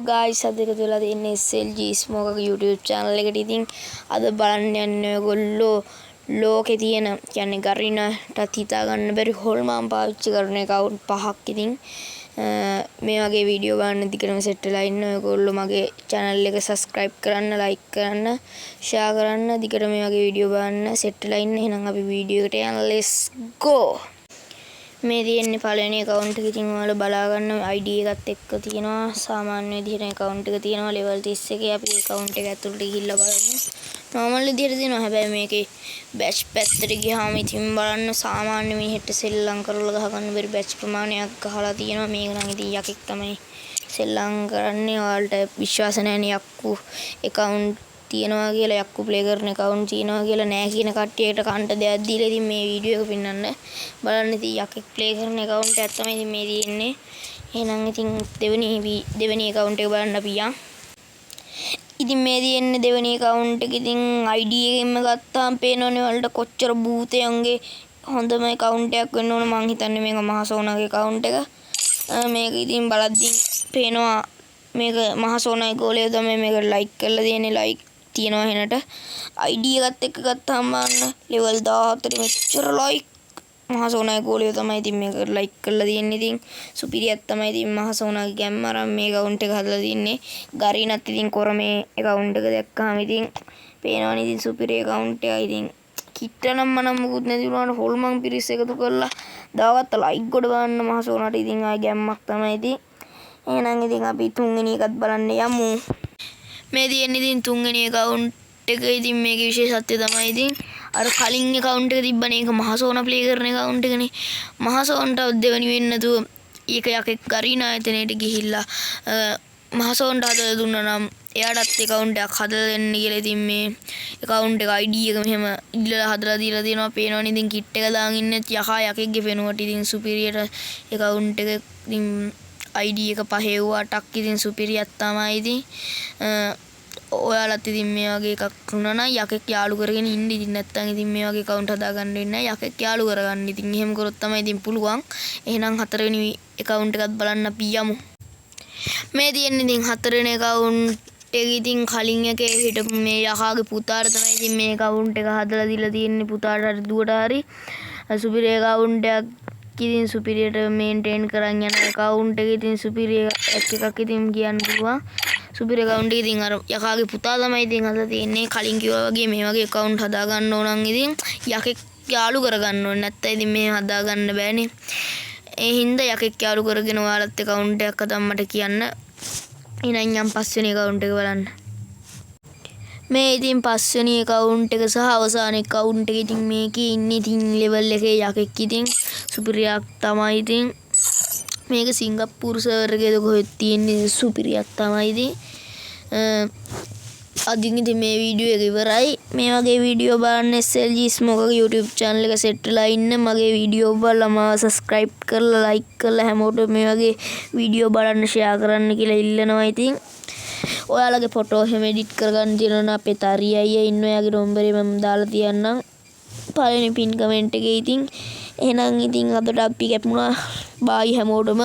guys අද එකතු වෙලා තියෙන්නේ SLG Smoke YouTube channel එකට. ඉතින් අද බලන්න යන්නේ ඔයගොල්ලෝ ලෝකේ තියෙන කියන්නේ ගරිනටත් හිතා ගන්න බැරි හොල්මන් පාවිච්චි කරන account පහක්. ඉතින් මේ වගේ වීඩියෝ බලන්න දිගටම සෙට් වෙලා ඉන්න ඔයගොල්ලෝ මගේ channel එක subscribe කරන්න, like කරන්න, share කරන්න. දිගට මේ වගේ වීඩියෝ බලන්න සෙට් වෙලා ඉන්න. එහෙනම් අපි වීඩියෝ එකට යන්න. let's go. මේ තියෙන්නේ පළවෙනි account එක. ඉතින් ඔයාලා බලා ගන්න ID එකත් එක්ක තියෙනවා. සාමාන්‍ය විදිහට account එක තියෙනවා level 31. අපි account එක ඇතුළට ගිහිල්ලා බලමු. normal විදිහට තියෙනවා. හැබැයි මේකේ batch පැත්තට ගියාම ඉතින් බලන්න සාමාන්‍ය මිනිහෙට සෙල්ලම් කරලා ගහ ගන්න බැරි batch ප්‍රමාණයක් ගහලා තියෙනවා. මේක නම් ඉතින් යකෙක් තමයි සෙල්ලම් කරන්නේ. ඔයාලට විශ්වාස නැහැනේ යක්කු account තියෙනවා කියලා, යක්කු ප්ලේ කරන account තියෙනවා කියලා නෑ කියන කට්ටියට කන්ට දෙයක් දීලා ඉතින් මේ වීඩියෝ එක පින්නන්න බලන්න. ඉතින් යකෙක් ප්ලේ කරන account එකක් තමයි ඉතින් මේ තියෙන්නේ. එහෙනම් ඉතින් දෙවෙනි account එක බලන්න අපි යන්. ඉතින් මේ තියෙන්නේ දෙවෙනි account එක. ඉතින් ID එකෙන්ම ගත්තාම පේනවනේ වලට කොච්චර භූතයන්ගේ හොඳම account එකක් වෙන්න ඕන. මං හිතන්නේ මේක මහසෝනාගේ account එක. මේක ඉතින් බලද්දි පේනවා මේක මහසෝනාගේ ගෝලය තමයි මේක like කරලා තියෙන්නේ. like තියෙනවා හෙනට ID එකත් එක්ක ගත්තාම බලන්න level 14 මෙච්චර like මහසෝනාගේ ගෝලය තමයි ඉතින් මේක like කරලා තියෙන්නේ. ඉතින් සුපිරියක් තමයි ඉතින් මහසෝනාගේ ගැම්ම අරන් මේ account එක හදලා තින්නේ. ගරිනත් ඉතින් කොර මේ account එක දැක්කම ඉතින් පේනවනේ ඉතින් සුපිරි account එක. ඉතින් කිට්ටනම් මනම් මුකුත් නැති වුණාට හොල්මන් පිරිස් එකතු කරලා දාගත්ත like ගොඩ බලන්න මහසෝනාට ඉතින් ආය ගැම්මක් තමයි ඉතින්. එහෙනම් ඉතින් අපි තුන්වෙනි එකත් බලන්න යමු. මේ තියෙන්නේ ඉතින් තුන්වෙනි account එක. ඉතින් මේකේ විශේෂත්වය තමයි ඉතින් අර කලින් account එක තිබ්බනේ ඒක මහසෝනා ප්ලේ කරන account එකනේ. මහසෝන්ට දෙවනි වෙන්නේ නැතුව ඒක යකෙක් ගරින ආයතනයට ගිහිල්ලා මහසෝන්ට හදලා දුන්නා නම් එයාටත් account එකක් හදලා දෙන්න කියලා. ඉතින් මේ account එක ID එක මෙහෙම ඉල්ලලා හදලා දීලා තියෙනවා. පේනවනේ ඉතින් kit එක දාන් ඉන්නේ යකා යකෙක්ගේ පේනුවට. ඉතින් සුපිරියට account එක ඉතින් ID එක 5 8ක් ඉතින් සුපිරියක් තමයි ඉතින්. ඔයාලත් ඉතින් මේ වගේ එකක් වුණා නම් යකෙක් යාළු කරගෙන ඉන්න. ඉතින් නැත්තම් ඉතින් මේ වගේ account හදාගන්න වෙන්නේ නැහැ. යකෙක් යාළු කරගන්න. ඉතින් එහෙම කරොත් තමයි ඉතින් පුළුවන්. එහෙනම් හතරවෙනි account එකත් බලන්න අපි යමු. මේ තියෙන්නේ ඉතින් හතරවෙනි account එක. ඉතින් කලින් එකේ හිටපු මේ යකාගේ පුතාට තමයි ඉතින් මේ account එක හදලා දීලා තියෙන්නේ. පුතාට හරි දුවට හරි සුපිරි account එකක්. ඉතින් සුපිරියට මේන්ටේන් කරන් යන account එක. ඉතින් සුපිරි එකක් ඉතින් කියන්න පුළුවන්. සුපිරි account එක ඉතින් අර යකාගේ පුතා තමයි ඉතින් හදලා තියෙන්නේ. කලින් කිව්වා වගේ මේ වගේ account හදා ගන්න ඕන නම් ඉතින් යකෙක් යාළු කරගන්න ඕනේ. නැත්නම් ඉතින් මේ හදා ගන්න බෑනේ. ඒ හින්දා යකෙක් යාළු කරගෙන ඔයාලත් account එකක් හදන්න මට කියන්න. එහෙනම් යම් පස්වෙනි account එක බලන්න. මේ ඉතින් පස්වෙනි account එක සහ අවසාන account එක. ඉතින් මේකේ ඉන්නේ ඉතින් level එකේ යකෙක් ඉතින් සුපිරියක් තමයි ඉතින්. මේක සිංගප්පූරු සර්වර් එකේද කොහෙද තියෙන්නේ සුපිරියක් තමයි ඉතින්. අදින් ඉතින් මේ වීඩියෝ එක ඉවරයි. මේ වගේ වීඩියෝ බලන්න SLG Smoke YouTube channel එක සෙට් වෙලා ඉන්න. මගේ වීඩියෝ බලලා මාව subscribe කරලා like කරලා හැමෝටම මේ වගේ වීඩියෝ බලන්න share කරන්න කියලා ඉල්ලනවා. ඉතින් ඔයාලගේ ෆොටෝ එහෙම එඩිට් කරගන්න තියෙනවා නම් අපේ තරිය අයියා ඉන්න ඔයාගේ නම්බරේ මම දාලා තියන්නම් පළවෙනි පින් කමෙන්ට් එකේ. ඉතින් එහෙනම් ඉතින් අදට අපි කැපුණා. බායි හැමෝටම.